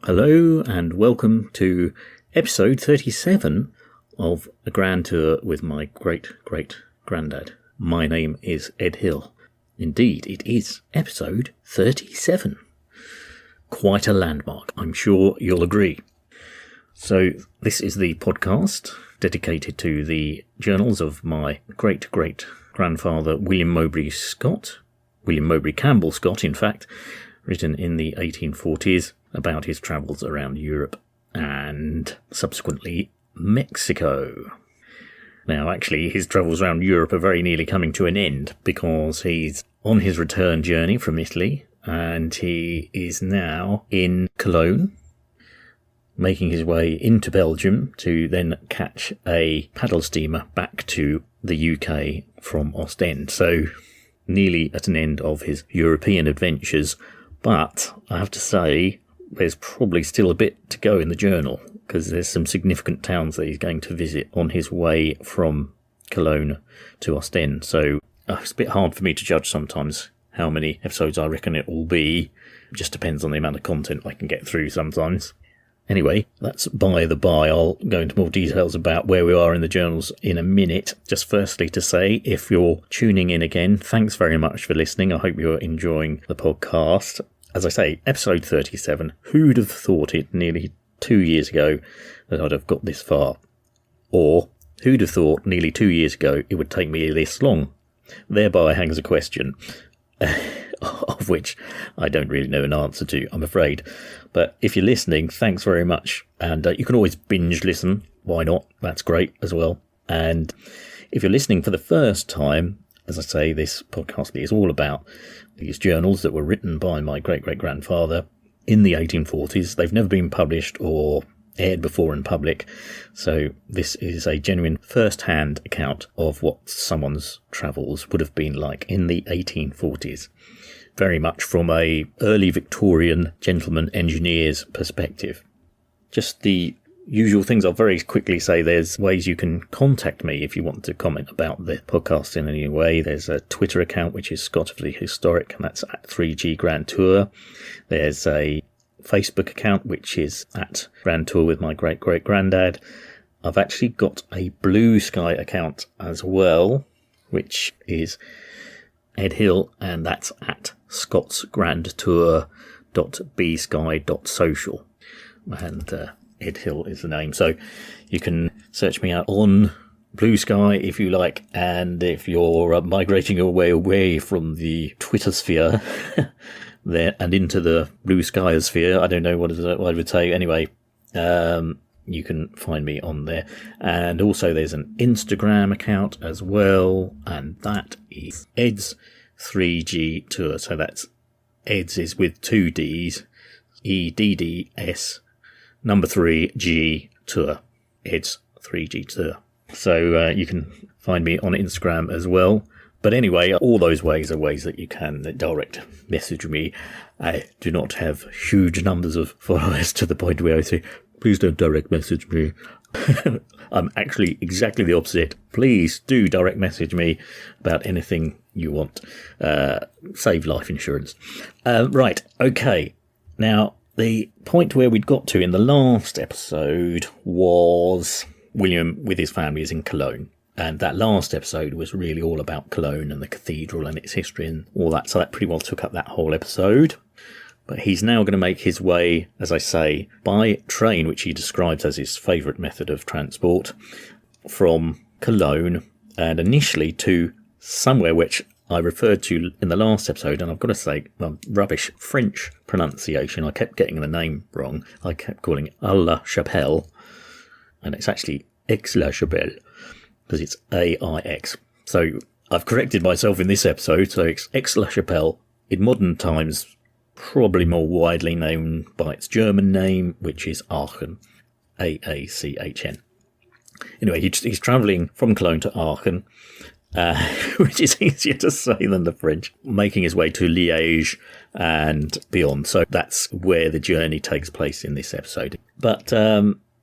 Hello and welcome to episode 37 of a grand tour with my great-great-granddad. My name is Ed Hill. Indeed, it is episode 37. Quite a landmark, I'm sure you'll agree. So this is the podcast dedicated to the journals of my great-great-grandfather William Mowbray Scott, William Mowbray Campbell Scott, in fact, written in the 1840s about his travels around Europe and subsequently Mexico. Now, actually, his travels around Europe are very nearly coming to an end because he's on his return journey from Italy and he is now in Cologne, making his way into Belgium to then catch a paddle steamer back to the UK from Ostend. So, nearly at an end of his European adventures. But I have to say, there's probably still a bit to go in the journal because there's some significant towns that he's going to visit on his way from Cologne to Ostend. So it's a bit hard for me to judge sometimes how many episodes I reckon it will be. It just depends on the amount of content I can get through sometimes. Anyway, that's by the by. I'll go into more details about where we are in the journals in a minute. Just firstly to say, if you're tuning in again, thanks very much for listening. I hope you're enjoying the podcast. As I say, episode 37, who'd have thought it nearly 2 years ago that I'd have got this far? Or, who'd have thought nearly 2 years ago it would take me this long? Thereby hangs a question, of which I don't really know an answer to, I'm afraid. But if you're listening, thanks very much. And you can always binge listen. Why not? That's great as well. And if you're listening for the first time, as I say, this podcast is all about these journals that were written by my great-great-grandfather in the 1840s. They've never been published or aired before in public. So this is a genuine first-hand account of what someone's travels would have been like in the 1840s. Very much from a early Victorian gentleman engineer's perspective. Just the usual things. I'll very quickly say there's ways you can contact me if you want to comment about the podcast in any way. There's a Twitter account, which is Scott of the Historic, and that's at 3G Grand Tour. There's a Facebook account, which is at Grand Tour with my great-great-granddad. I've actually got a Blue Sky account as well, which is Ed Hill, and that's at scotsgrandtour.bsky.social. And Ed Hill is the name. So you can search me out on Blue Sky if you like, and if you're migrating away from the Twitter sphere there and into the Blue Sky sphere, I don't know what I would say. Anyway, you can find me on there. And also there's an Instagram account as well, and that is Ed's 3G Tour. So that's Ed's is with 2 D's, EDDS, number 3G Tour. Ed's 3G Tour. So you can find me on Instagram as well. But anyway, all those ways are ways that you can direct message me. I do not have huge numbers of followers to the point where I say, please don't direct message me. I'm actually exactly the opposite. Please do direct message me about anything you want. Save life insurance. Right, okay. Now, the point where we'd got to in the last episode was William with his family is in Cologne. And that last episode was really all about Cologne and the cathedral and its history and all that. So that pretty well took up that whole episode. But he's now going to make his way, as I say, by train, which he describes as his favourite method of transport, from Cologne and initially to somewhere which I referred to in the last episode. And I've got to say, rubbish French pronunciation. I kept getting the name wrong. I kept calling it Aix La Chapelle. And it's actually Aix La Chapelle, because it's AIX. So I've corrected myself in this episode, so it's Aix La Chapelle, in modern times probably more widely known by its German name, which is Aachen, Aachn. Anyway, he's travelling from Cologne to Aachen, which is easier to say than the French, making his way to Liege and beyond. So that's where the journey takes place in this episode. But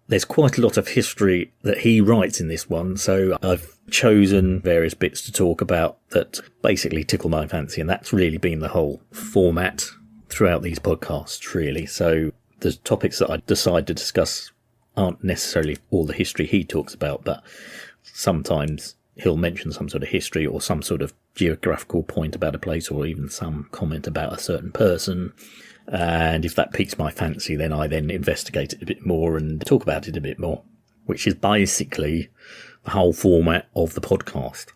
there's quite a lot of history that he writes in this one, so I've chosen various bits to talk about that basically tickle my fancy, and that's really been the whole format throughout these podcasts, really. So the topics that I decide to discuss aren't necessarily all the history he talks about, but sometimes he'll mention some sort of history or some sort of geographical point about a place, or even some comment about a certain person. And if that piques my fancy, then I investigate it a bit more and talk about it a bit more, which is basically the whole format of the podcast.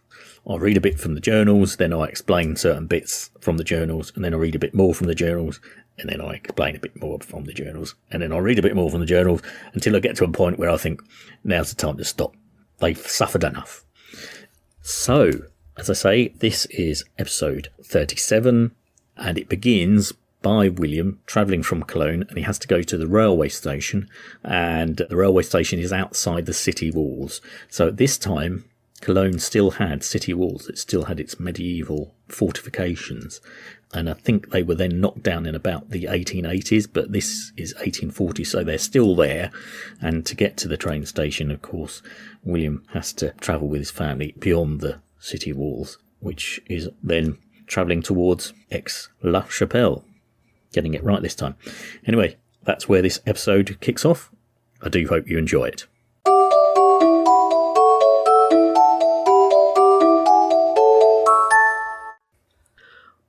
I'll read a bit from the journals, then I explain certain bits from the journals, and then I read a bit more from the journals, and then I explain a bit more from the journals, and then I read a bit more from the journals until I get to a point where I think now's the time to stop. They've suffered enough. So, as I say, this is episode 37, and it begins by William travelling from Cologne, and he has to go to the railway station, and the railway station is outside the city walls. So at this time, Cologne still had city walls. It still had its medieval fortifications, and I think they were then knocked down in about the 1880s, but this is 1840, so they're still there. And to get to the train station, of course, William has to travel with his family beyond the city walls, which is then travelling towards Aix La Chapelle. Getting it right this time. Anyway, that's where this episode kicks off. I do hope you enjoy it.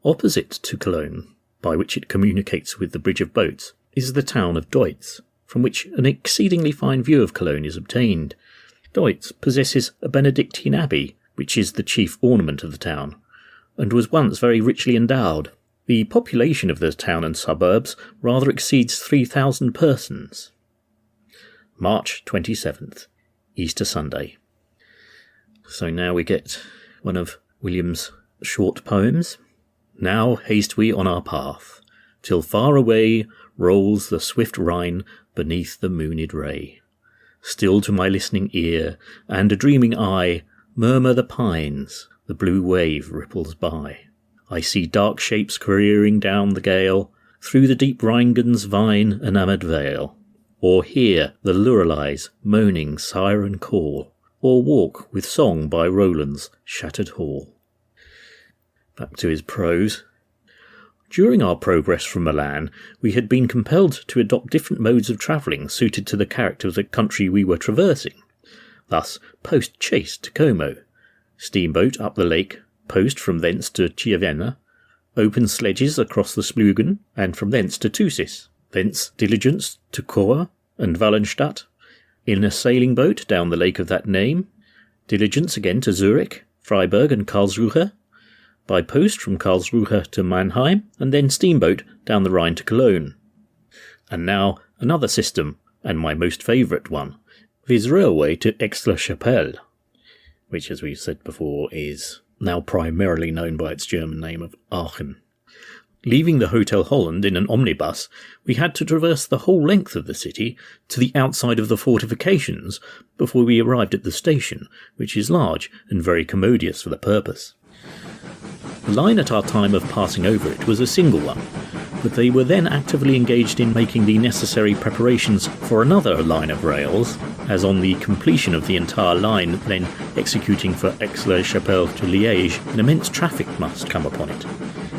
Opposite to Cologne, by which it communicates with the bridge of boats, is the town of Deutz, from which an exceedingly fine view of Cologne is obtained. Deutz possesses a Benedictine abbey, which is the chief ornament of the town, and was once very richly endowed. The population of the town and suburbs rather exceeds 3,000 persons. March 27th, Easter Sunday. So now we get one of William's short poems. Now haste we on our path, till far away rolls the swift Rhine beneath the mooned ray. Still to my listening ear and a dreaming eye murmur the pines, the blue wave ripples by. I see dark shapes careering down the gale, through the deep Rheingen's vine enamoured vale, or hear the Loreley's moaning siren call, or walk with song by Roland's shattered hall. Back to his prose. During our progress from Milan, we had been compelled to adopt different modes of travelling suited to the character of the country we were traversing. Thus, post-chaise to Como, steamboat up the lake, post from thence to Chiavenna, open sledges across the Splugen, and from thence to Thusis, thence diligence to Chor and Wallenstadt, in a sailing boat down the lake of that name, diligence again to Zurich, Freiburg and Karlsruhe, by post from Karlsruhe to Mannheim, and then steamboat down the Rhine to Cologne. And now another system, and my most favourite one, viz. Railway to Aix La Chapelle, which, as we said before, is now primarily known by its German name of Aachen. Leaving the Hotel Holland in an omnibus, we had to traverse the whole length of the city to the outside of the fortifications before we arrived at the station, which is large and very commodious for the purpose. The line at our time of passing over it was a single one, but they were then actively engaged in making the necessary preparations for another line of rails, as on the completion of the entire line then executing for Aix La Chapelle to Liege, an immense traffic must come upon it.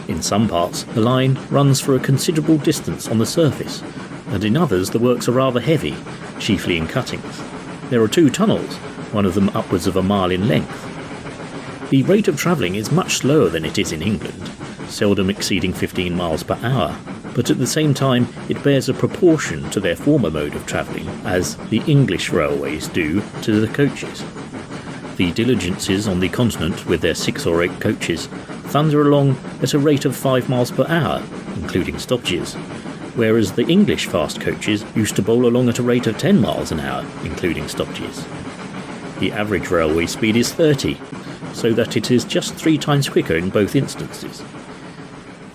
In some parts, the line runs for a considerable distance on the surface, and in others the works are rather heavy, chiefly in cuttings. There are 2 tunnels, one of them upwards of a mile in length. The rate of travelling is much slower than it is in England, seldom exceeding 15 miles per hour, but at the same time it bears a proportion to their former mode of travelling, as the English railways do to the coaches. The diligences on the continent, with their 6 or 8 coaches, thunder along at a rate of 5 miles per hour, including stoppages, whereas the English fast coaches used to bowl along at a rate of 10 miles an hour, including stoppages. The average railway speed is 30, so that it is just 3 times quicker in both instances.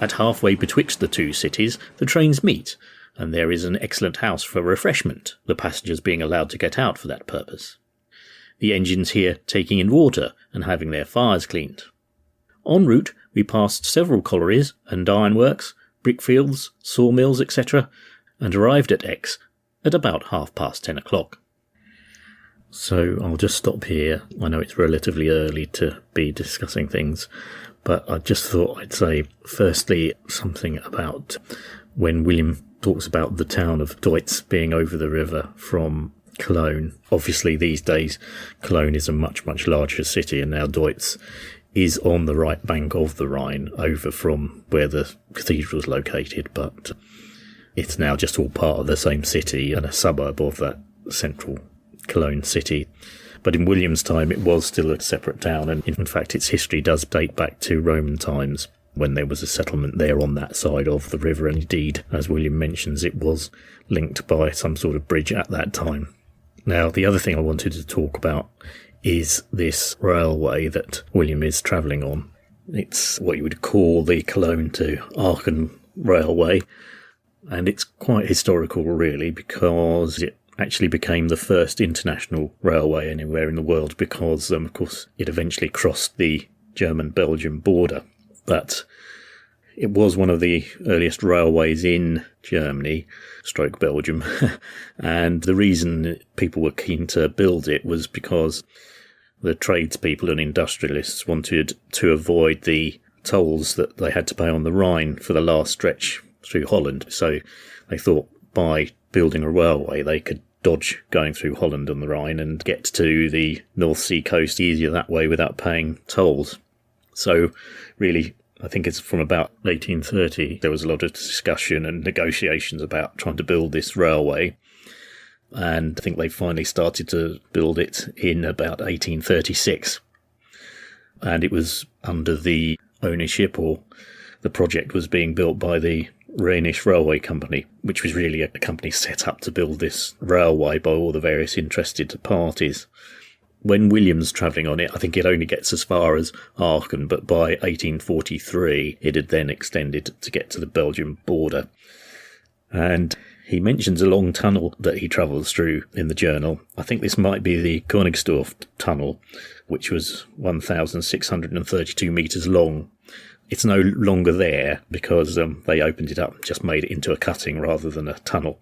At halfway betwixt the 2 cities, the trains meet, and there is an excellent house for refreshment, the passengers being allowed to get out for that purpose. The engines here taking in water and having their fires cleaned. En route, we passed several collieries and ironworks, brickfields, sawmills, etc., and arrived at Aix at about 10:30. So I'll just stop here. I know it's relatively early to be discussing things, but I just thought I'd say, firstly, something about when William talks about the town of Deutz being over the river from Cologne. Obviously, these days, Cologne is a much, much larger city, and now Deutz is on the right bank of the Rhine, over from where the cathedral is located, but it's now just all part of the same city and a suburb of that central Cologne city. But in William's time, it was still a separate town, and in fact, its history does date back to Roman times, when there was a settlement there on that side of the river, and indeed, as William mentions, it was linked by some sort of bridge at that time. Now, the other thing I wanted to talk about is this railway that William is travelling on. It's what you would call the Cologne to Aachen railway, and it's quite historical, really, because it actually became the first international railway anywhere in the world, because, of course, it eventually crossed the German-Belgium border. But it was one of the earliest railways in Germany, stroke Belgium, and the reason people were keen to build it was because the tradespeople and industrialists wanted to avoid the tolls that they had to pay on the Rhine for the last stretch through Holland. So they thought by building a railway they could dodge going through Holland on the Rhine and get to the North Sea coast easier that way without paying tolls. So really, I think it's from about 1830, there was a lot of discussion and negotiations about trying to build this railway. And I think they finally started to build it in about 1836. And it was under the ownership, or the project was being built by the Rhenish Railway Company, which was really a company set up to build this railway by all the various interested parties. When William's travelling on it, I think it only gets as far as Aachen, but by 1843 it had then extended to get to the Belgian border. And he mentions a long tunnel that he travels through in the journal. I think this might be the Koningsdorf tunnel, which was 1,632 metres long. It's no longer there because they opened it up and just made it into a cutting rather than a tunnel.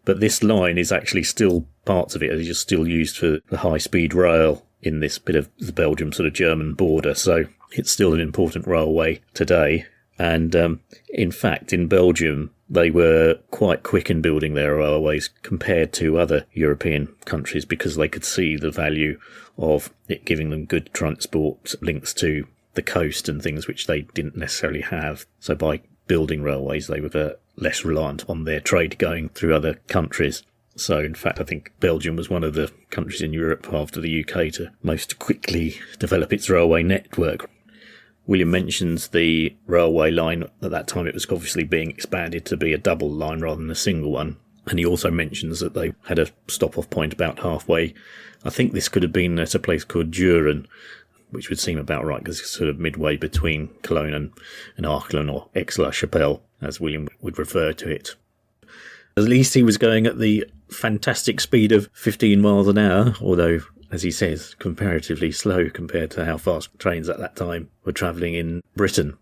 But this line is actually still, parts of it are just still used for the high-speed rail in this bit of the Belgium sort of German border. So it's still an important railway today. And in fact, in Belgium, they were quite quick in building their railways compared to other European countries, because they could see the value of it giving them good transport links to the coast and things which they didn't necessarily have. So by building railways, they were less reliant on their trade going through other countries. So in fact, I think Belgium was one of the countries in Europe after the UK to most quickly develop its railway network. William mentions the railway line. At that time, it was obviously being expanded to be a double line rather than a single one. And he also mentions that they had a stop-off point about halfway. I think this could have been at a place called Düren, which would seem about right, because it's sort of midway between Cologne and Aachen, or Aix La Chapelle, as William would refer to it. At least he was going at the fantastic speed of 15 miles an hour, although, as he says, comparatively slow compared to how fast trains at that time were travelling in Britain.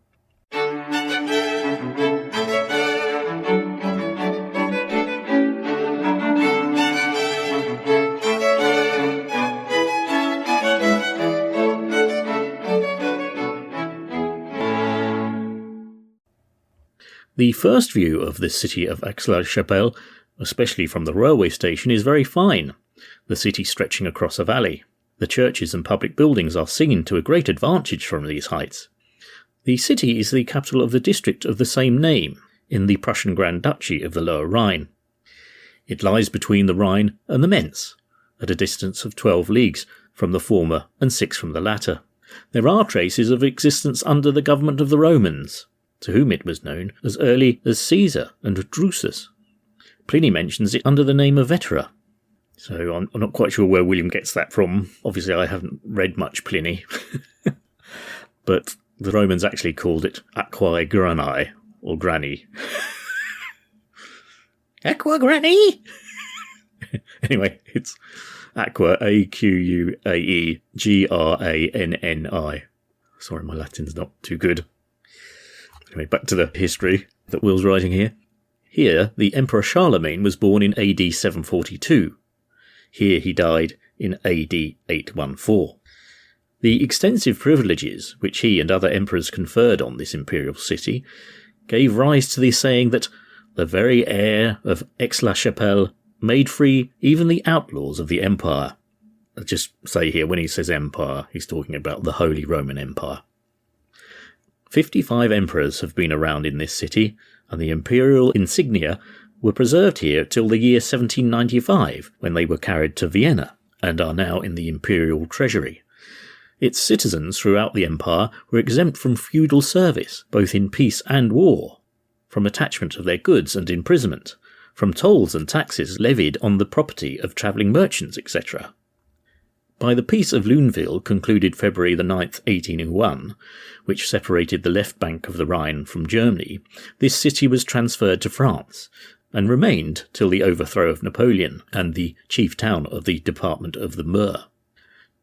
The first view of the city of Aix La Chapelle, especially from the railway station, is very fine, the city stretching across a valley. The churches and public buildings are seen to a great advantage from these heights. The city is the capital of the district of the same name, in the Prussian Grand Duchy of the Lower Rhine. It lies between the Rhine and the Mentz, at a distance of 12 leagues from the former and 6 from the latter. There are traces of existence under the government of the Romans, to whom it was known as early as Caesar and Drusus. Pliny mentions it under the name of Vetera. So I'm not quite sure where William gets that from. Obviously, I haven't read much Pliny. But the Romans actually called it Aquae Granae, or Granny. Aqua Granny! Anyway, it's Aqua, Aquae Granni. Sorry, my Latin's not too good. Anyway, back to the history that Will's writing here. Here, the Emperor Charlemagne was born in AD 742. Here he died in AD 814. The extensive privileges which he and other emperors conferred on this imperial city gave rise to the saying that the very air of Aix La Chapelle made free even the outlaws of the empire. I'll just say here, when he says empire, he's talking about the Holy Roman Empire. 55 emperors have been around in this city, and the imperial insignia were preserved here till the year 1795, when they were carried to Vienna, and are now in the imperial treasury. Its citizens throughout the empire were exempt from feudal service, both in peace and war, from attachment of their goods and imprisonment, from tolls and taxes levied on the property of travelling merchants, etc. By the Peace of Luneville, concluded February the 9th, 1801, which separated the left bank of the Rhine from Germany, this city was transferred to France, and remained till the overthrow of Napoleon and the chief town of the department of the Meuse.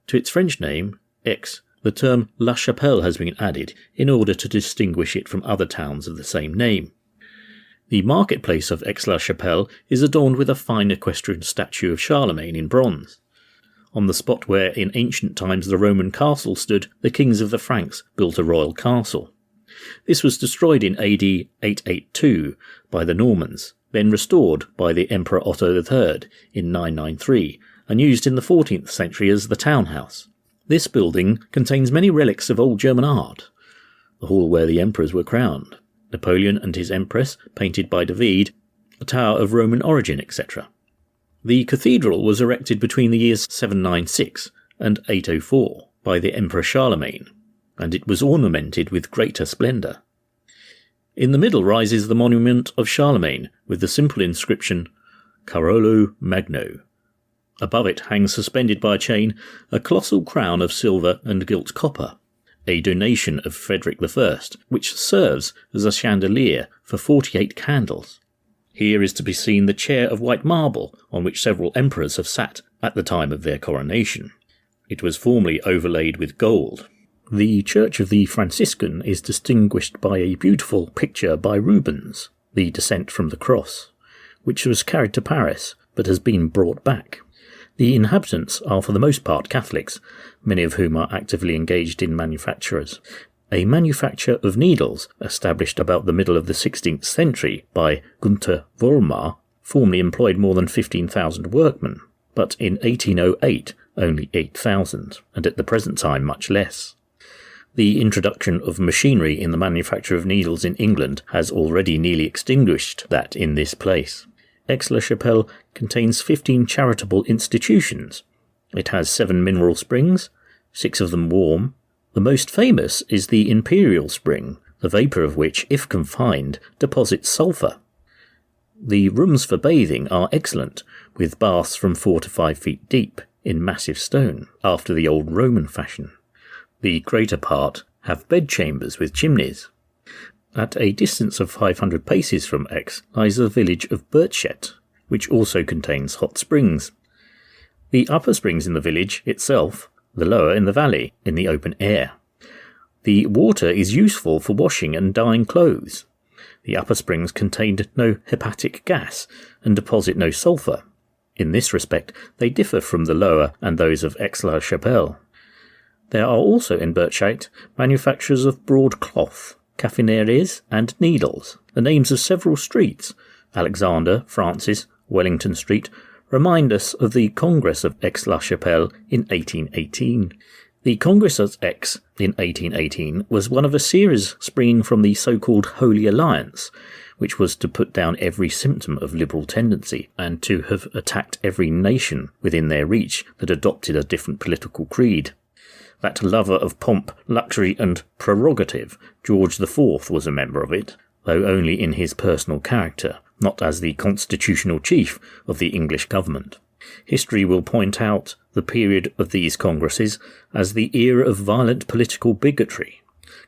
To its French name, Aix, the term La Chapelle has been added in order to distinguish it from other towns of the same name. The marketplace of Aix La Chapelle is adorned with a fine equestrian statue of Charlemagne in bronze. On the spot where in ancient times the Roman castle stood, the kings of the Franks built a royal castle. This was destroyed in AD 882 by the Normans, then restored by the Emperor Otto III in 993, and used in the 14th century as the townhouse. This building contains many relics of old German art. The hall where the emperors were crowned, Napoleon and his empress, painted by David, a tower of Roman origin, etc. The cathedral was erected between the years 796 and 804 by the Emperor Charlemagne, and it was ornamented with greater splendour. In the middle rises the monument of Charlemagne, with the simple inscription, Carolo Magno. Above it hangs suspended by a chain a colossal crown of silver and gilt copper, a donation of Frederick I, which serves as a chandelier for 48 candles. Here is to be seen the chair of white marble on which several emperors have sat at the time of their coronation. It was formerly overlaid with gold. The Church of the Franciscan is distinguished by a beautiful picture by Rubens, The Descent from the Cross, which was carried to Paris but has been brought back. The inhabitants are for the most part Catholics, many of whom are actively engaged in manufactures. A manufacture of needles, established about the middle of the 16th century by Gunther Vollmar, formerly employed more than 15,000 workmen, but in 1808 only 8,000, and at the present time much less. The introduction of machinery in the manufacture of needles in England has already nearly extinguished that in this place. Aix La Chapelle contains 15 charitable institutions. It has 7 mineral springs, 6 of them warm. The most famous is the Imperial Spring, the vapour of which, if confined, deposits sulphur. The rooms for bathing are excellent, with baths from 4 to 5 feet deep, in massive stone, after the old Roman fashion. The greater part have bedchambers with chimneys. At a distance of 500 paces from Aix lies the village of Birthplace, which also contains hot springs. The upper springs in the village itself, the lower in the valley, in the open air. The water is useful for washing and dyeing clothes. The upper springs contained no hepatic gas and deposit no sulphur. In this respect, they differ from the lower and those of Aix La Chapelle. There are also in Birthplace manufacturers of broadcloth, caffineries and needles. The names of several streets, Alexander, Francis, Wellington Street, remind us of the Congress of Aix La Chapelle in 1818. The Congress at Aix in 1818 was one of a series springing from the so-called Holy Alliance, which was to put down every symptom of liberal tendency and to have attacked every nation within their reach that adopted a different political creed. That lover of pomp, luxury and prerogative, George IV was a member of it, though only in his personal character, not as the constitutional chief of the English government. History will point out the period of these congresses as the era of violent political bigotry,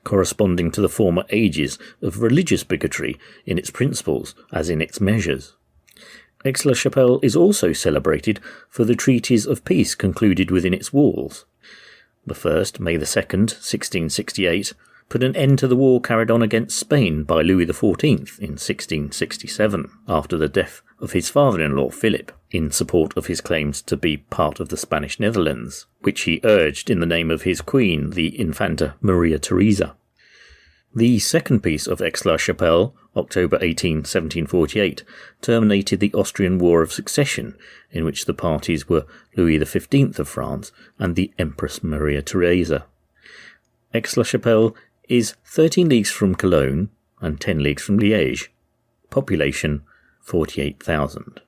corresponding to the former ages of religious bigotry in its principles as in its measures. Aix La Chapelle is also celebrated for the treaties of peace concluded within its walls. The first, May 2nd, 1668, put an end to the war carried on against Spain by Louis XIV in 1667, after the death of his father-in-law Philip, in support of his claims to be part of the Spanish Netherlands, which he urged in the name of his queen, the Infanta Maria Theresa. The second peace of Aix La Chapelle, October 18, 1748, terminated the Austrian War of Succession, in which the parties were Louis XV of France and the Empress Maria Theresa. Aix La Chapelle is 13 leagues from Cologne and 10 leagues from Liege. Population 48,000.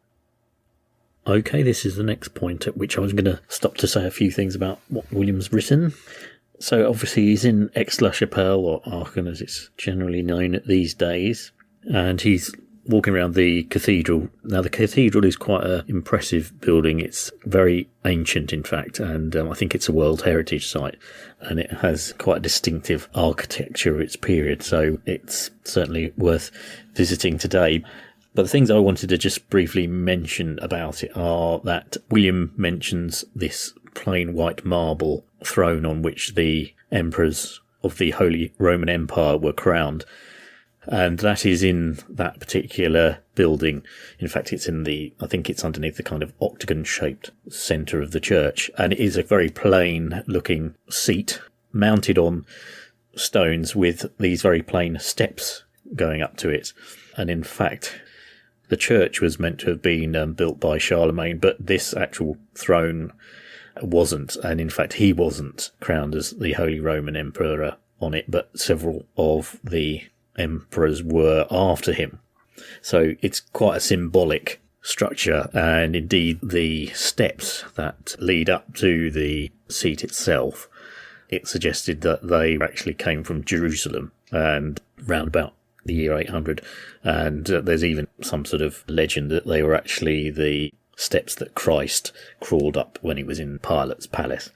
Okay, this is the next point at which I was going to stop to say a few things about what William's written. So obviously he's in Aix La Chapelle, or Aachen as it's generally known these days, and he's walking around the cathedral. Now the cathedral is quite an impressive building. It's very ancient, in fact, and I think it's a World Heritage Site, and it has quite a distinctive architecture of its period, so it's certainly worth visiting today. But the things I wanted to just briefly mention about it are that William mentions this plain white marble throne on which the emperors of the Holy Roman Empire were crowned. And that is in that particular building. In fact, it's I think it's underneath the kind of octagon-shaped centre of the church. And it is a very plain-looking seat mounted on stones with these very plain steps going up to it. And in fact, the church was meant to have been built by Charlemagne, but this actual throne wasn't. And in fact, he wasn't crowned as the Holy Roman Emperor on it, but several of the emperors were after him. So it's quite a symbolic structure, and indeed the steps that lead up to the seat itself, it suggested that they actually came from Jerusalem and round about the year 800, and there's even some sort of legend that they were actually the steps that Christ crawled up when he was in Pilate's palace.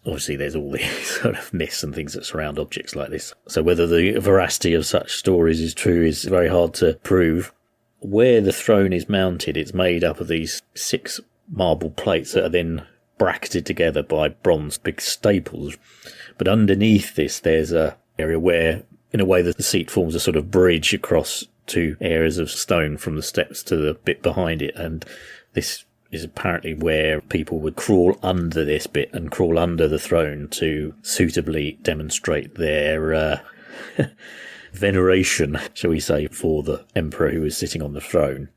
Obviously there's all these sort of myths and things that surround objects like this, so whether the veracity of such stories is true is very hard to prove. Where the throne is mounted, it's made up of these 6 marble plates that are then bracketed together by bronze big staples, but underneath this there's a area where, in a way, the seat forms a sort of bridge across 2 areas of stone from the steps to the bit behind it, and this is apparently where people would crawl under this bit and crawl under the throne to suitably demonstrate their veneration, shall we say, for the emperor who was sitting on the throne.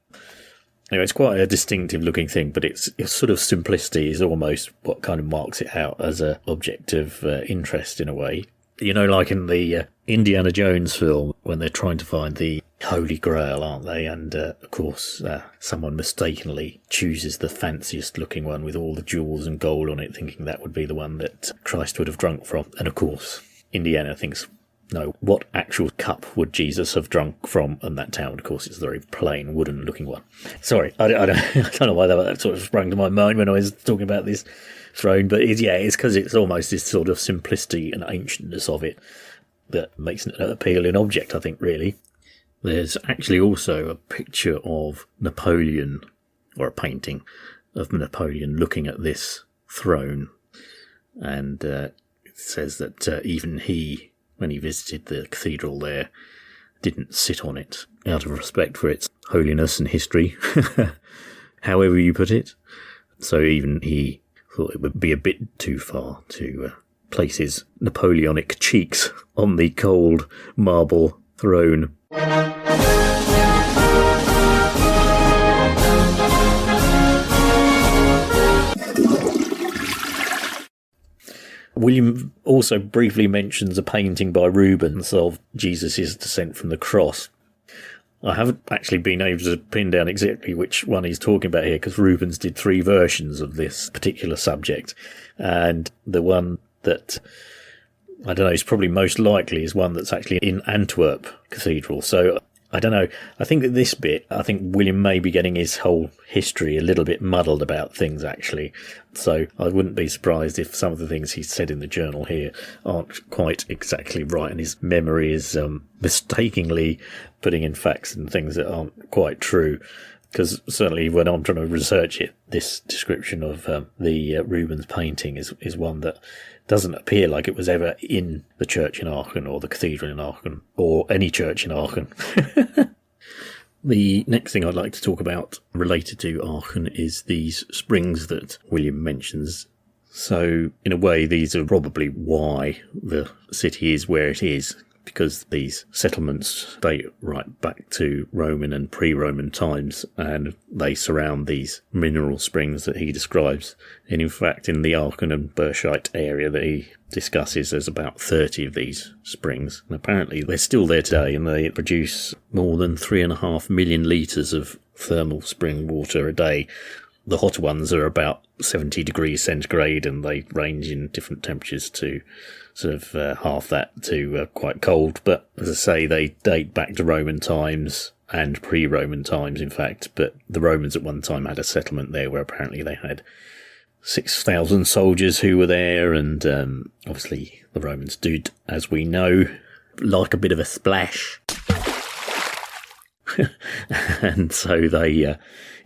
Anyway, it's quite a distinctive looking thing, but its sort of simplicity is almost what kind of marks it out as an object of interest in a way. You know, like in the Indiana Jones film, when they're trying to find the Holy Grail, aren't they? And, of course, someone mistakenly chooses the fanciest looking one with all the jewels and gold on it, thinking that would be the one that Christ would have drunk from. And, of course, Indiana thinks, no, what actual cup would Jesus have drunk from? And that town, of course, is a very plain wooden looking one. Sorry, I don't know why that sort of sprang to my mind when I was talking about this throne, but it's because it's almost this sort of simplicity and ancientness of it that makes it an appealing object, I think, really. There's actually also a picture of Napoleon, or a painting of Napoleon looking at this throne, and it says that even he, when he visited the cathedral there, didn't sit on it out of respect for its holiness and history, however you put it. So even he thought it would be a bit too far to place his Napoleonic cheeks on the cold marble throne. William also briefly mentions a painting by Rubens of Jesus' descent from the cross. I haven't actually been able to pin down exactly which one he's talking about here, because Rubens did 3 versions of this particular subject, and the one that I don't know is probably most likely is one that's actually in Antwerp Cathedral. So I don't know. I think that this bit, I think William may be getting his whole history a little bit muddled about things, actually. So I wouldn't be surprised if some of the things he said in the journal here aren't quite exactly right, and his memory is mistakenly putting in facts and things that aren't quite true. Because certainly when I'm trying to research it, this description of the Rubens painting is one that doesn't appear like it was ever in the church in Aachen or the cathedral in Aachen or any church in Aachen. The next thing I'd like to talk about related to Aachen is these springs that William mentions. So in a way, these are probably why the city is where it is, because these settlements date right back to Roman and pre-Roman times, and they surround these mineral springs that he describes. And in fact, in the Aachen and Burscheid area that he discusses, there's about 30 of these springs. And apparently they're still there today, and they produce more than 3.5 million litres of thermal spring water a day. The hotter ones are about 70 degrees centigrade, and they range in different temperatures to sort of half that to quite cold. But as I say, they date back to Roman times and pre-Roman times, in fact. But the Romans at one time had a settlement there where apparently they had 6,000 soldiers who were there. And obviously the Romans did, as we know, like a bit of a splash. And so they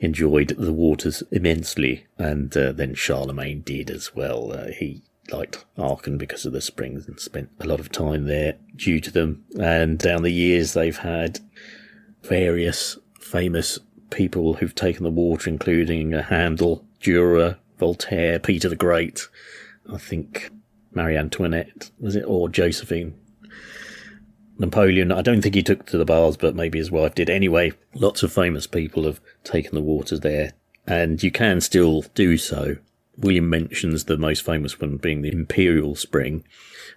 enjoyed the waters immensely. And then Charlemagne did as well. He liked Aachen because of the springs and spent a lot of time there due to them. And down the years, they've had various famous people who've taken the water, including Handel, Dürer, Voltaire, Peter the Great, I think Marie Antoinette, was it, or Josephine. Napoleon, I don't think he took to the baths, but maybe his wife did. Anyway, lots of famous people have taken the waters there, and you can still do so. William mentions the most famous one being the Imperial Spring.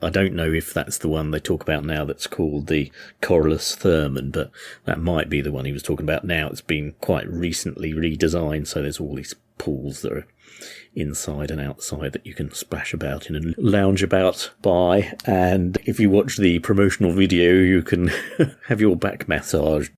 I don't know if that's the one they talk about now that's called the Corylus Thermen, but that might be the one he was talking about now. It's been quite recently redesigned, so there's all these pools that are inside and outside that you can splash about in and lounge about by. And if you watch the promotional video, you can have your back massaged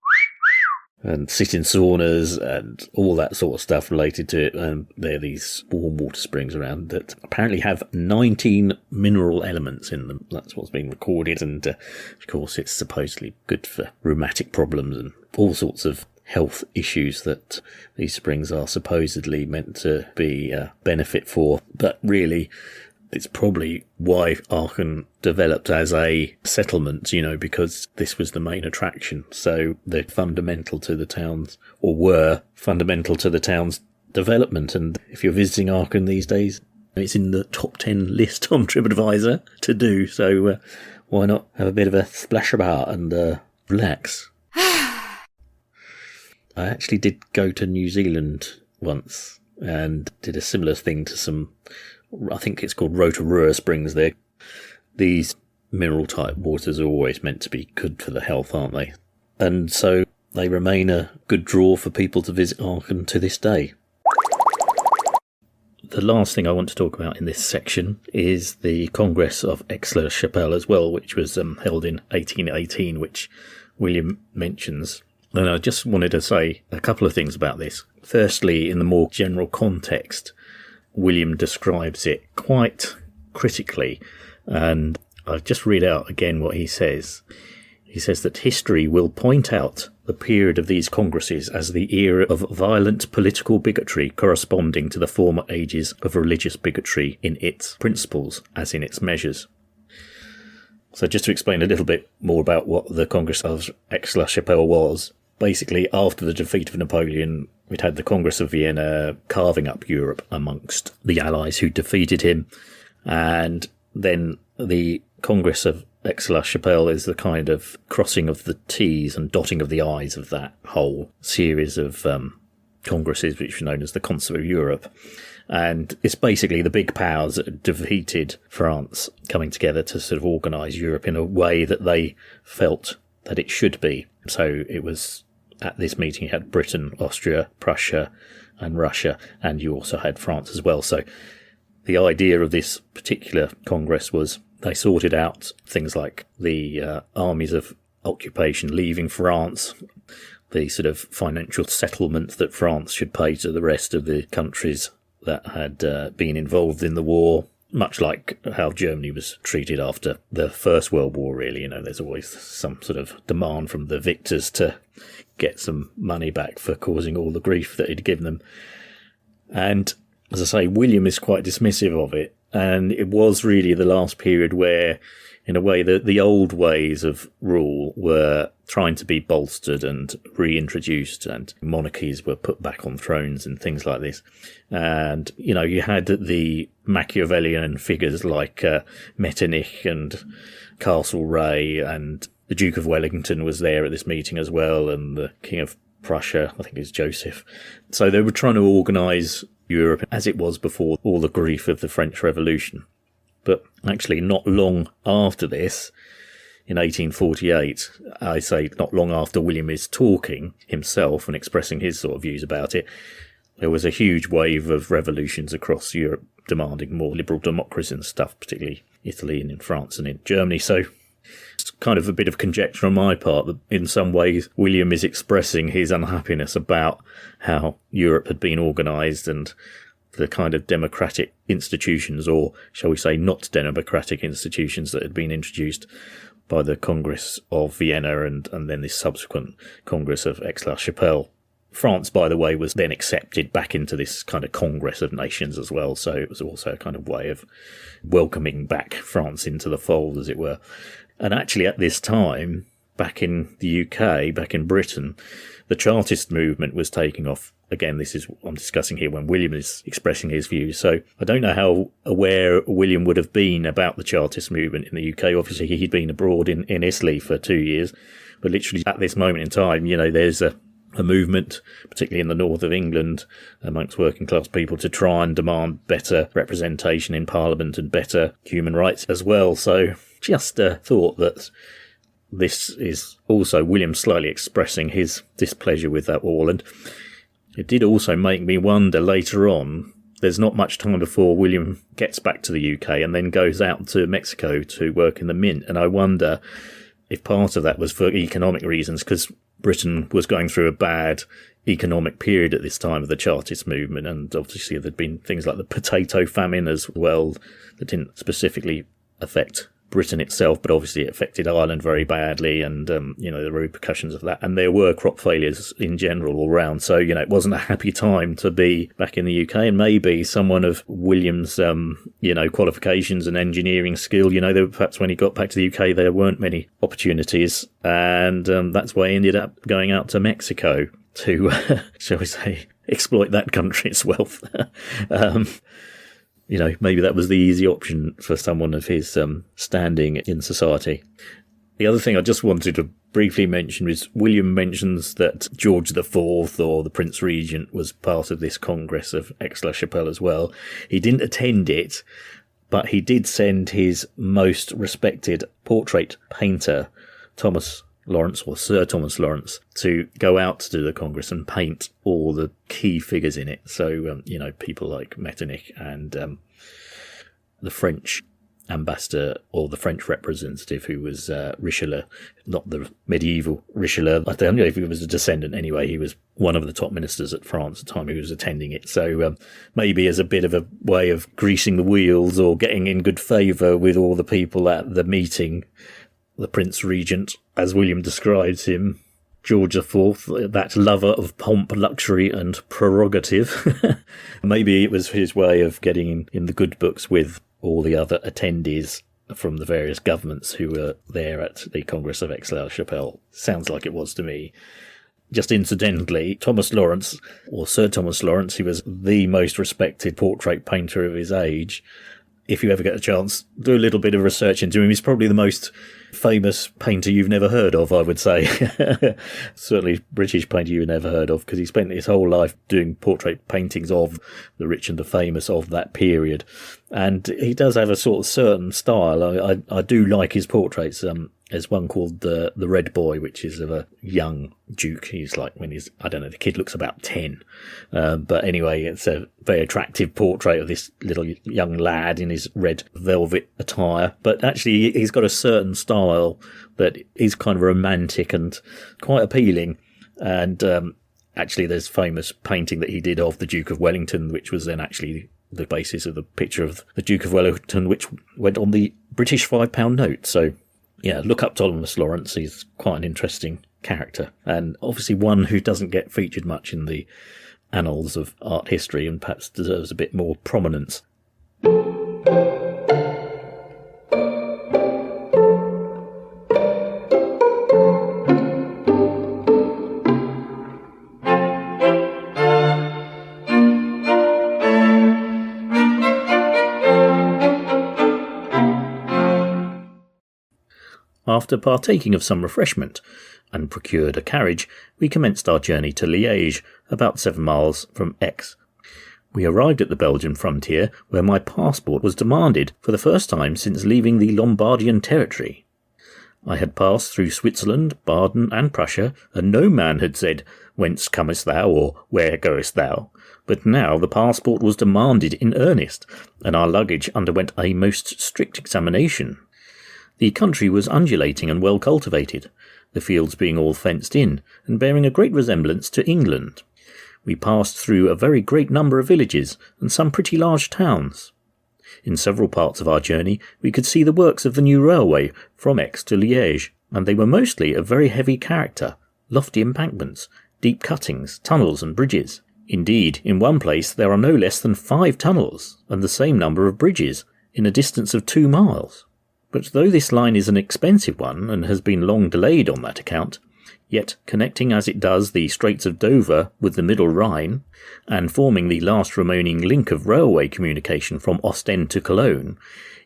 and sit in saunas and all that sort of stuff related to it. And there are these warm water springs around that apparently have 19 mineral elements in them. That's what's been recorded. And of course, it's supposedly good for rheumatic problems and all sorts of health issues that these springs are supposedly meant to be a benefit for. But really, it's probably why Aachen developed as a settlement, because this was the main attraction. So they're fundamental to the town's, or were fundamental to the town's development. And if you're visiting Aachen these days, it's in the top 10 list on TripAdvisor to do. So why not have a bit of a splash about and relax? I actually did go to New Zealand once and did a similar thing to some, I think it's called Rotorua Springs there. These mineral type waters are always meant to be good for the health, aren't they? And so they remain a good draw for people to visit Aachen to this day. The last thing I want to talk about in this section is the Congress of Aix La Chapelle as well, which was held in 1818, which William mentions. And I just wanted to say a couple of things about this. Firstly, in the more general context, William describes it quite critically, and I'll just read out again what he says. He says that history will point out the period of these congresses as the era of violent political bigotry corresponding to the former ages of religious bigotry in its principles as in its measures. So just to explain a little bit more about what the Congress of Aix La Chapelle was, basically after the defeat of Napoleon, we'd had the Congress of Vienna carving up Europe amongst the allies who defeated him, and then the Congress of Aix La Chapelle is the kind of crossing of the T's and dotting of the I's of that whole series of congresses, which were known as the Council of Europe. And it's basically the big powers that defeated France coming together to sort of organise Europe in a way that they felt that it should be. So it was, at this meeting, you had Britain, Austria, Prussia and Russia, and you also had France as well. So the idea of this particular Congress was they sorted out things like the armies of occupation, leaving France, the sort of financial settlement that France should pay to the rest of the countries that had been involved in the war, much like how Germany was treated after the First World War, really. There's always some sort of demand from the victors to get some money back for causing all the grief that he'd given them. And, as I say, William is quite dismissive of it. And it was really the last period where, in a way, the old ways of rule were trying to be bolstered and reintroduced, and monarchies were put back on thrones and things like this. And, you had the Machiavellian figures like Metternich and Castlereagh, and the Duke of Wellington was there at this meeting as well, and the King of Prussia, I think it's Joseph. So they were trying to organise Europe as it was before all the grief of the French Revolution. But actually, not long after this, in 1848, I say not long after William is talking himself and expressing his sort of views about it, there was a huge wave of revolutions across Europe demanding more liberal democracy and stuff, particularly Italy and in France and in Germany. So it's kind of a bit of conjecture on my part that in some ways William is expressing his unhappiness about how Europe had been organised and the kind of democratic institutions, or shall we say not democratic institutions, that had been introduced by the Congress of Vienna and then the subsequent Congress of Aix La Chapelle. France, by the way, was then accepted back into this kind of Congress of Nations as well, so it was also a kind of way of welcoming back France into the fold, as it were. And actually at this time, back in the UK, back in Britain, the Chartist movement was taking off. Again, this is what I'm discussing here when William is expressing his views. So I don't know how aware William would have been about the Chartist movement in the UK. Obviously, he'd been abroad in Italy for 2 years. But literally at this moment in time, there's a movement, particularly in the north of England, amongst working class people to try and demand better representation in Parliament and better human rights as well. So just a thought that this is also William slightly expressing his displeasure with that all. And it did also make me wonder later on, there's not much time before William gets back to the UK and then goes out to Mexico to work in the mint. And I wonder if part of that was for economic reasons, because Britain was going through a bad economic period at this time of the Chartist movement. And obviously there'd been things like the potato famine as well that didn't specifically affect Britain itself, but obviously it affected Ireland very badly, and the repercussions of that. And there were crop failures in general all round. So it wasn't a happy time to be back in the UK. And maybe someone of William's qualifications and engineering skill, perhaps when he got back to the UK there weren't many opportunities, and that's why he ended up going out to Mexico to shall we say exploit that country's wealth. Maybe that was the easy option for someone of his standing in society. The other thing I just wanted to briefly mention is William mentions that George IV, or the Prince Regent, was part of this Congress of Aix La Chapelle as well. He didn't attend it, but he did send his most respected portrait painter, Thomas Lawrence, or Sir Thomas Lawrence, to go out to the Congress and paint all the key figures in it. So, people like Metternich and the French ambassador, or the French representative, who was Richelieu, not the medieval Richelieu. I don't know if he was a descendant anyway. He was one of the top ministers at France at the time who was attending it. So maybe as a bit of a way of greasing the wheels or getting in good favour with all the people at the meeting, the Prince Regent, as William describes him, George IV, that lover of pomp, luxury and prerogative. Maybe it was his way of getting in the good books with all the other attendees from the various governments who were there at the Congress of Aix La Chapelle. Sounds like it was to me. Just incidentally, Thomas Lawrence, or Sir Thomas Lawrence, he was the most respected portrait painter of his age. If you ever get a chance, do a little bit of research into him. He's probably the most famous painter you've never heard of, I would say. Certainly British painter you've never heard of, because he spent his whole life doing portrait paintings of the rich and the famous of that period. And he does have a sort of certain style. I do like his portraits. There's one called the Red Boy, which is of a young duke. He's like when he's, I don't know, the kid looks about 10. But anyway, it's a very attractive portrait of this little young lad in his red velvet attire. But actually, he's got a certain style that is kind of romantic and quite appealing. And actually, there's famous painting that he did of the Duke of Wellington, which was then actually the basis of the picture of the Duke of Wellington, which went on the British £5 note. So, yeah, look up Thomas Lawrence. He's quite an interesting character, and obviously one who doesn't get featured much in the annals of art history and perhaps deserves a bit more prominence. After partaking of some refreshment and procured a carriage, we commenced our journey to Liege, about 7 miles from Aix. We arrived at the Belgian frontier, where my passport was demanded for the first time since leaving the Lombardian territory. I had passed through Switzerland, Baden, and Prussia, and no man had said, "Whence comest thou?" or "Where goest thou?" But now the passport was demanded in earnest, and our luggage underwent a most strict examination. The country was undulating and well cultivated, the fields being all fenced in, and bearing a great resemblance to England. We passed through a very great number of villages, and some pretty large towns. In several parts of our journey we could see the works of the new railway from Aix to Liege, and they were mostly of very heavy character, lofty embankments, deep cuttings, tunnels and bridges. Indeed, in one place there are no less than 5 tunnels, and the same number of bridges, in a distance of 2 miles. But though this line is an expensive one, and has been long delayed on that account, yet connecting as it does the Straits of Dover with the Middle Rhine, and forming the last remaining link of railway communication from Ostend to Cologne,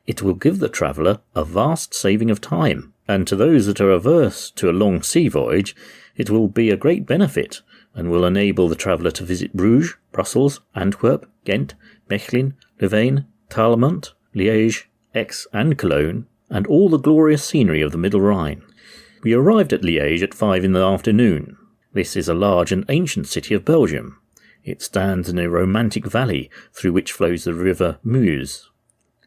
it will give the traveller a vast saving of time, and to those that are averse to a long sea voyage, it will be a great benefit, and will enable the traveller to visit Bruges, Brussels, Antwerp, Ghent, Mechlin, Louvain, Thalemont, Liege, Aix and Cologne, and all the glorious scenery of the Middle Rhine. We arrived at Liege at 5 in the afternoon. This is a large and ancient city of Belgium. It stands in a romantic valley through which flows the river Meuse.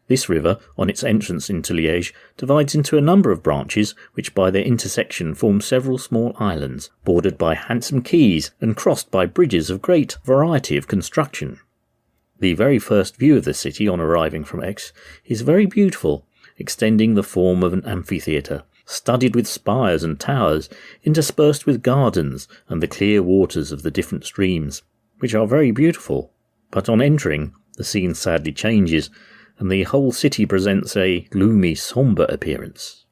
This river, on its entrance into Liege, divides into a number of branches which by their intersection form several small islands, bordered by handsome quays and crossed by bridges of great variety of construction. The very first view of the city on arriving from Aix is very beautiful, extending the form of an amphitheatre, studded with spires and towers, interspersed with gardens and the clear waters of the different streams, which are very beautiful. But on entering, the scene sadly changes, and the whole city presents a gloomy, sombre appearance.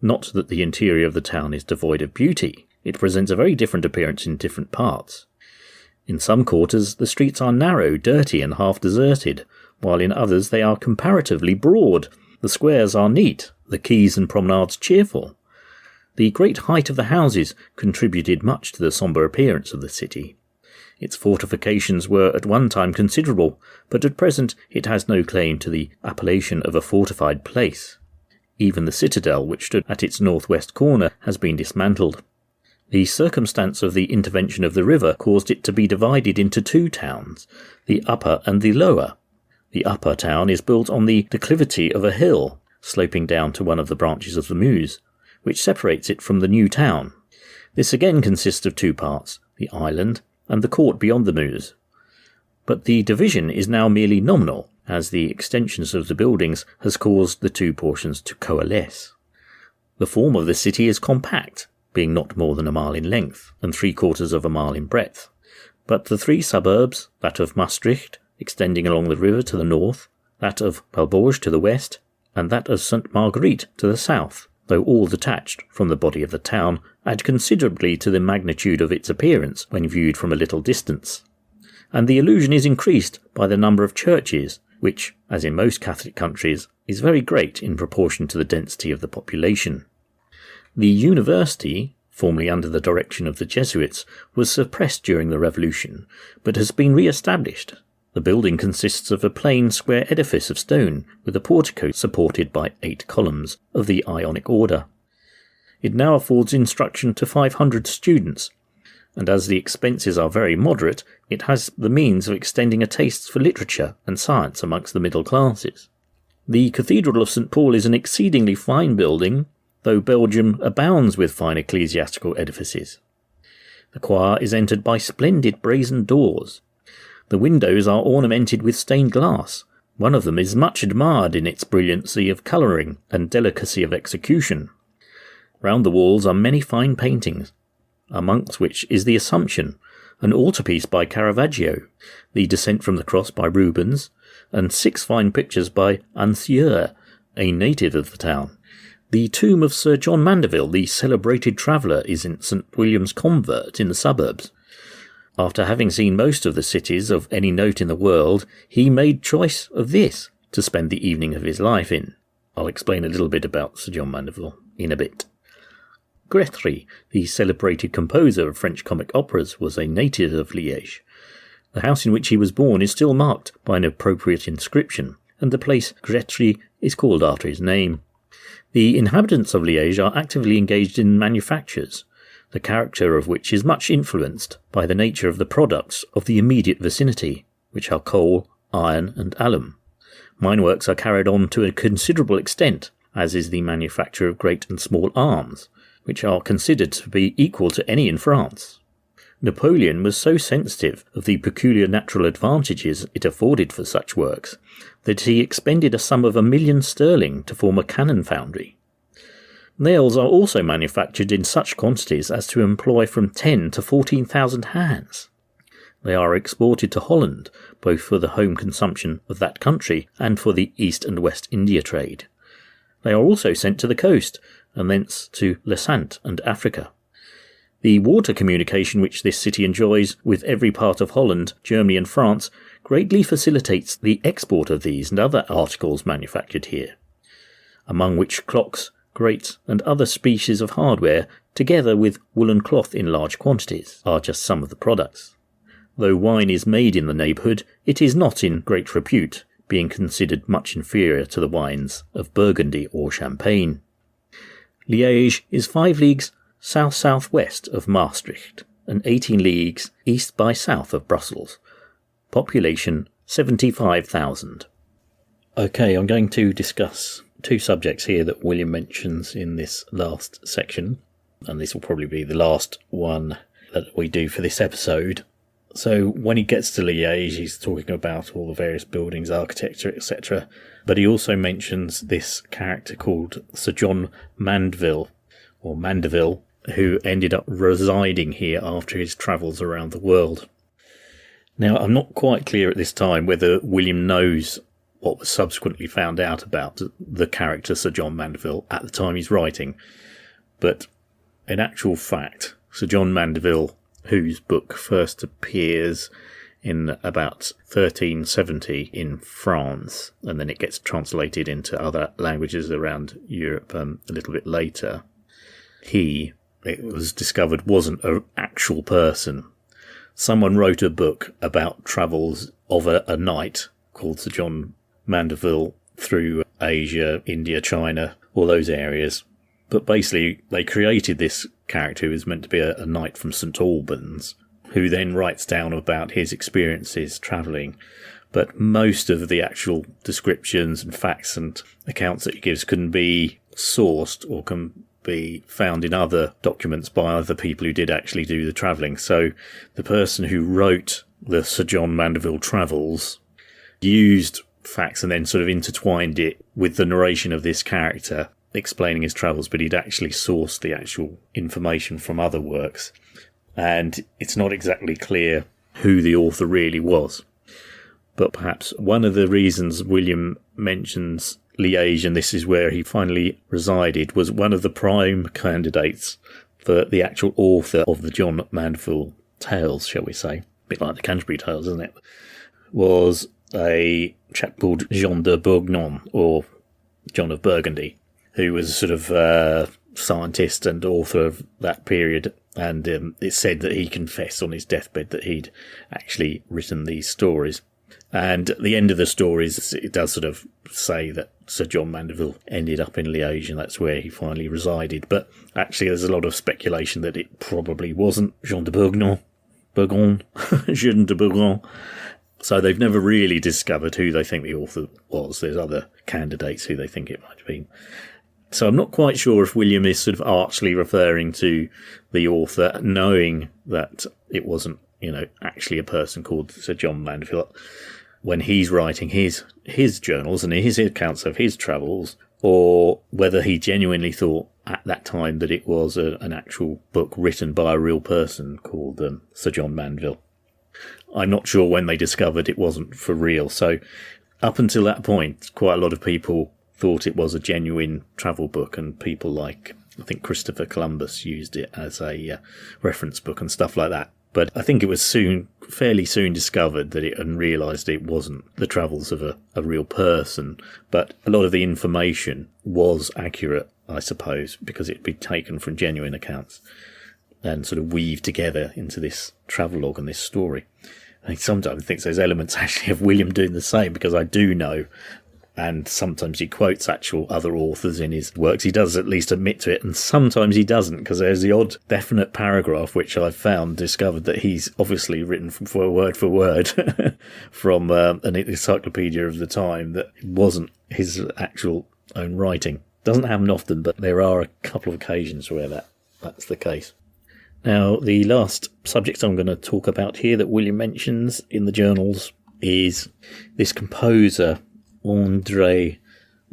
Not that the interior of the town is devoid of beauty, it presents a very different appearance in different parts. In some quarters the streets are narrow, dirty and half deserted, while in others they are comparatively broad. The squares are neat, the quays and promenades cheerful. The great height of the houses contributed much to the sombre appearance of the city. Its fortifications were at one time considerable, but at present it has no claim to the appellation of a fortified place. Even the citadel, which stood at its northwest corner, has been dismantled. The circumstance of the intervention of the river caused it to be divided into 2 towns, the upper and the lower. The upper town is built on the declivity of a hill, sloping down to one of the branches of the Meuse, which separates it from the new town. This again consists of 2 parts, the island and the court beyond the Meuse. But the division is now merely nominal, as the extensions of the buildings has caused the 2 portions to coalesce. The form of the city is compact, being not more than a mile in length and 3/4 of a mile in breadth. But the 3 suburbs, that of Maastricht, extending along the river to the north, that of Belborge to the west, and that of St. Marguerite to the south, though all detached from the body of the town, add considerably to the magnitude of its appearance when viewed from a little distance. And the illusion is increased by the number of churches, which, as in most Catholic countries, is very great in proportion to the density of the population. The university, formerly under the direction of the Jesuits, was suppressed during the Revolution, but has been re-established. The building consists of a plain square edifice of stone with a portico supported by 8 columns of the Ionic order. It now affords instruction to 500 students, and as the expenses are very moderate, it has the means of extending a taste for literature and science amongst the middle classes. The Cathedral of St. Paul is an exceedingly fine building, though Belgium abounds with fine ecclesiastical edifices. The choir is entered by splendid brazen doors. The windows are ornamented with stained glass. One of them is much admired in its brilliancy of colouring and delicacy of execution. Round the walls are many fine paintings, amongst which is the Assumption, an altarpiece by Caravaggio, the Descent from the Cross by Rubens, and 6 fine pictures by Ancieux, a native of the town. The tomb of Sir John Mandeville, the celebrated traveller, is in St. William's Convert in the suburbs. After having seen most of the cities of any note in the world, he made choice of this to spend the evening of his life in. I'll explain a little bit about Sir John Mandeville in a bit. Gretry, the celebrated composer of French comic operas, was a native of Liege. The house in which he was born is still marked by an appropriate inscription, and the place Gretry is called after his name. The inhabitants of Liege are actively engaged in manufactures, the character of which is much influenced by the nature of the products of the immediate vicinity, which are coal, iron, and alum. Mineworks are carried on to a considerable extent, as is the manufacture of great and small arms, which are considered to be equal to any in France. Napoleon was so sensitive of the peculiar natural advantages it afforded for such works, that he expended a sum of £1,000,000 sterling to form a cannon foundry. Nails are also manufactured in such quantities as to employ from 10 to 14,000 hands. They are exported to Holland, both for the home consumption of that country and for the East and West India trade. They are also sent to the coast, and thence to Levant and Africa. The water communication which this city enjoys with every part of Holland, Germany and France greatly facilitates the export of these and other articles manufactured here, among which clocks, grates and other species of hardware, together with woolen cloth in large quantities, are just some of the products. Though wine is made in the neighbourhood, it is not in great repute, being considered much inferior to the wines of Burgundy or Champagne. Liege is 5 leagues south-southwest of Maastricht and 18 leagues east by south of Brussels. Population 75,000. Okay, I'm going to discuss 2 subjects here that William mentions in this last section, and this will probably be the last one that we do for this episode. So when he gets to Liege, he's talking about all the various buildings, architecture, etc. But he also mentions this character called Sir John Mandeville, who ended up residing here after his travels around the world. Now, I'm not quite clear at this time whether William knows what was subsequently found out about the character Sir John Mandeville at the time he's writing, but in actual fact, Sir John Mandeville, whose book first appears in about 1370 in France, and then it gets translated into other languages around Europe a little bit later, it was discovered, wasn't an actual person. Someone wrote a book about travels of a knight called Sir John Mandeville through Asia, India, China, all those areas. But basically, they created this character who was meant to be a knight from St. Albans, who then writes down about his experiences travelling. But most of the actual descriptions and facts and accounts that he gives can be sourced or can be found in other documents by other people who did actually do the travelling. So the person who wrote the Sir John Mandeville Travels used facts and then sort of intertwined it with the narration of this character explaining his travels, but he'd actually sourced the actual information from other works. And it's not exactly clear who the author really was. But perhaps one of the reasons William mentions Liege, and this is where he finally resided, was one of the prime candidates for the actual author of the John Mandeville tales, shall we say, a bit like the Canterbury Tales, isn't it, was a chap called Jean de Bourgogne, or John of Burgundy, who was a sort of scientist and author of that period, and it's said that he confessed on his deathbed that he'd actually written these stories. And at the end of the stories, it does sort of say that Sir John Mandeville ended up in Liège, and that's where he finally resided. But actually, there's a lot of speculation that it probably wasn't Jean de Bourgogne, Jean de Bourgogne. So they've never really discovered who they think the author was. There's other candidates who they think it might have been. So I'm not quite sure if William is sort of archly referring to the author, knowing that it wasn't, actually a person called Sir John Mandeville when he's writing his journals and his accounts of his travels, or whether he genuinely thought at that time that it was an actual book written by a real person called Sir John Mandeville. I'm not sure when they discovered it wasn't for real. So up until that point, quite a lot of people thought it was a genuine travel book, and people like, I think Christopher Columbus used it as a reference book and stuff like that. But I think it was fairly soon discovered that and realised it wasn't the travels of a real person. But a lot of the information was accurate, I suppose, because it'd been taken from genuine accounts and sort of weaved together into this travelogue and this story. I sometimes think there's elements actually of William doing the same, because I do know, and sometimes he quotes actual other authors in his works. He does at least admit to it, and sometimes he doesn't, because there's the odd definite paragraph which I've discovered that he's obviously written for word from an encyclopedia of the time that wasn't his actual own writing. Doesn't happen often, but there are a couple of occasions where that's the case. Now, the last subject I'm going to talk about here that William mentions in the journals is this composer, Andre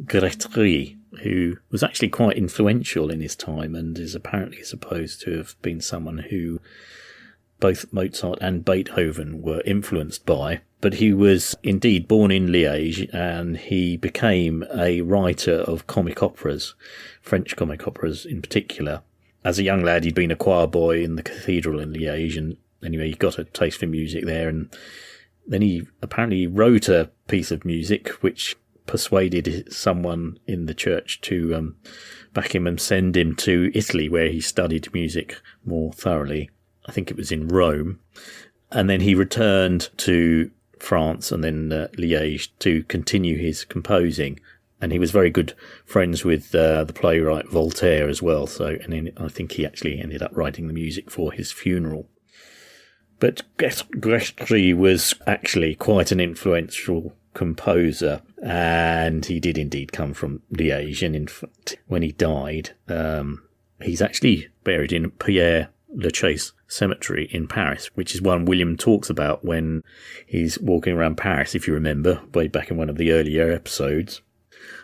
Gretry, who was actually quite influential in his time and is apparently supposed to have been someone who both Mozart and Beethoven were influenced by. But he was indeed born in Liège, and he became a writer of comic operas, French comic operas in particular. As a young lad, he'd been a choir boy in the cathedral in Liège, and anyway, he got a taste for music there, and then he apparently wrote a piece of music which persuaded someone in the church to back him and send him to Italy, where he studied music more thoroughly. I think it was in Rome. And then he returned to France and then Liège to continue his composing. And he was very good friends with the playwright Voltaire as well. And then I think he actually ended up writing the music for his funeral. But Gretry was actually quite an influential composer, and he did indeed come from Liège. And in fact, when he died, he's actually buried in Père Lachaise cemetery in Paris, which is one William talks about when he's walking around Paris, if you remember, way back in one of the earlier episodes.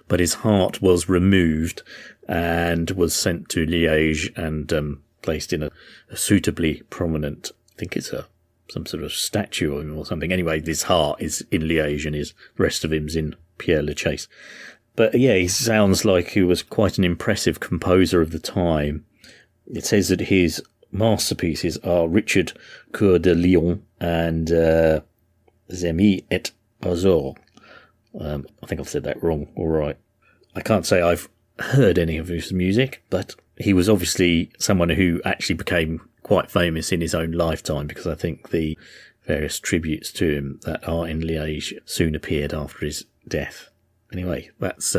But his heart was removed and was sent to Liège and placed in a suitably prominent, I think it's some sort of statue of him or something. Anyway, this heart is in Liège and the rest of him's in Père Lachaise. But yeah, he sounds like he was quite an impressive composer of the time. It says that his masterpieces are Richard Coeur de Lion and Zemi et Azor. I think I've said that wrong. All right. I can't say I've heard any of his music, but he was obviously someone who actually became quite famous in his own lifetime, because I think the various tributes to him that are in Liège soon appeared after his death. Anyway, that's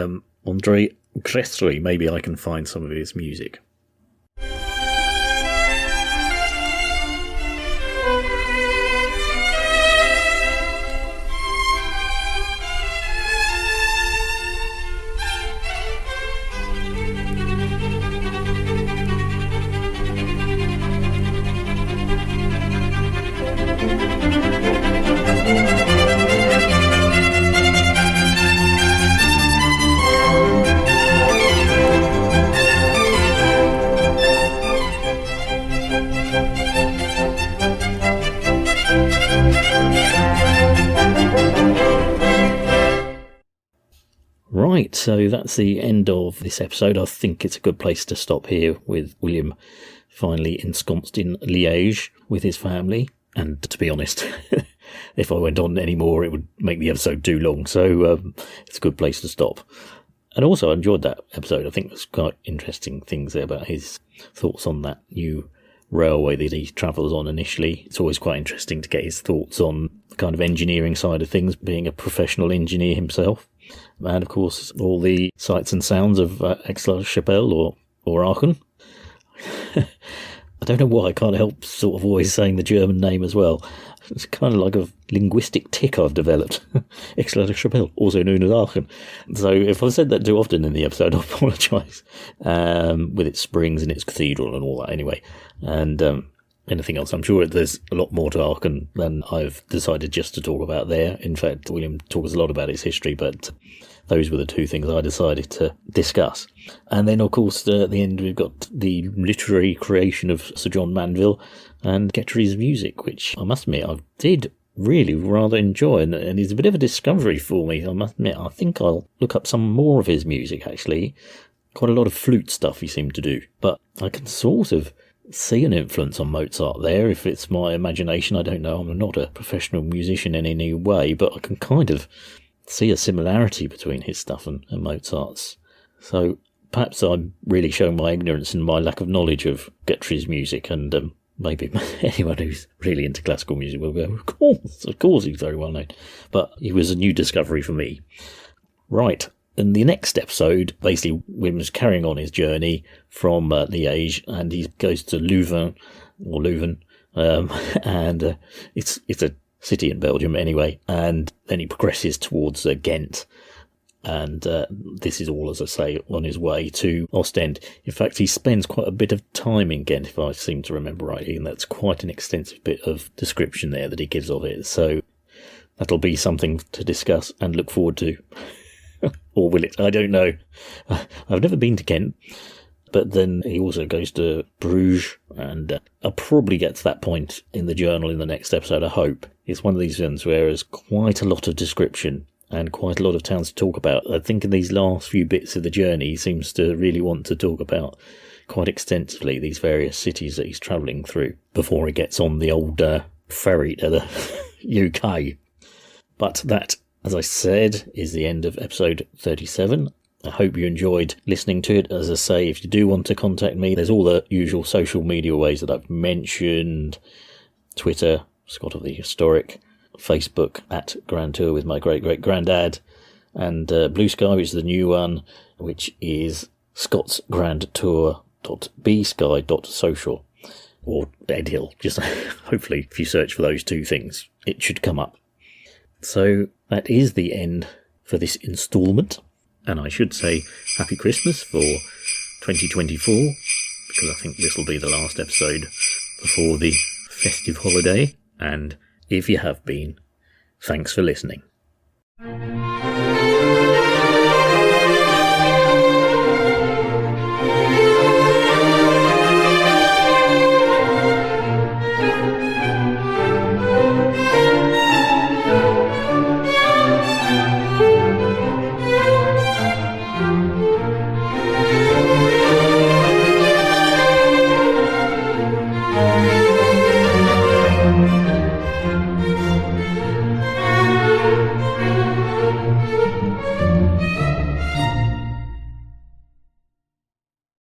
Andre Gretry. Maybe I can find some of his music. Right, so that's the end of this episode. I think it's a good place to stop here, with William finally ensconced in Liège with his family. And to be honest, if I went on any more, it would make the episode too long. So it's a good place to stop. And also, I enjoyed that episode. I think there's quite interesting things there about his thoughts on that new railway that he travels on initially. It's always quite interesting to get his thoughts on the kind of engineering side of things, being a professional engineer himself. And, of course, all the sights and sounds of Aix La Chapelle or Aachen. I don't know why I can't help sort of always saying the German name as well. It's kind of like a linguistic tick I've developed. Aix La Chapelle, also known as Aachen. So if I've said that too often in the episode, I apologise. With its springs and its cathedral and all that anyway. And anything else, I'm sure there's a lot more to Aachen than I've decided just to talk about there. In fact, William talks a lot about its history, but those were the two things I decided to discuss. And then, of course, at the end, we've got the literary creation of Sir John Manville and Gretry's music, which I must admit I did really rather enjoy, and it's a bit of a discovery for me. I must admit, I think I'll look up some more of his music, actually. Quite a lot of flute stuff he seemed to do, but I can sort of see an influence on Mozart there. If it's my imagination, I don't know. I'm not a professional musician in any way, but I can kind of see a similarity between his stuff and Mozart's. So perhaps I'm really showing my ignorance and my lack of knowledge of Gretry's music, and maybe anyone who's really into classical music will go, of course he's very well known. But he was a new discovery for me. Right. In the next episode, basically, William's carrying on his journey from Liege, and he goes to Leuven, and it's a city in Belgium anyway, and then he progresses towards Ghent, and this is all, as I say, on his way to Ostend. In fact, he spends quite a bit of time in Ghent, if I seem to remember rightly, and that's quite an extensive bit of description there that he gives of it, so that'll be something to discuss and look forward to. Or will it? I don't know. I've never been to Ghent, but then he also goes to Bruges, and I'll probably get to that point in the journal in the next episode, I hope. It's one of these ones where there's quite a lot of description and quite a lot of towns to talk about. I think in these last few bits of the journey, he seems to really want to talk about quite extensively these various cities that he's travelling through before he gets on the old ferry to the UK. But that, as I said, is the end of episode 37. I hope you enjoyed listening to it. As I say, if you do want to contact me, there's all the usual social media ways that I've mentioned. Twitter, Scott of the Historic. Facebook, at Grand Tour with my great-great-granddad. And Blue Sky, which is the new one, which is scottsgrandtour.bsky.social. Or Ed Hill. Just hopefully, if you search for those two things, it should come up. So that is the end for this instalment, and I should say Happy Christmas for 2024, because I think this will be the last episode before the festive holiday, and if you have been, thanks for listening.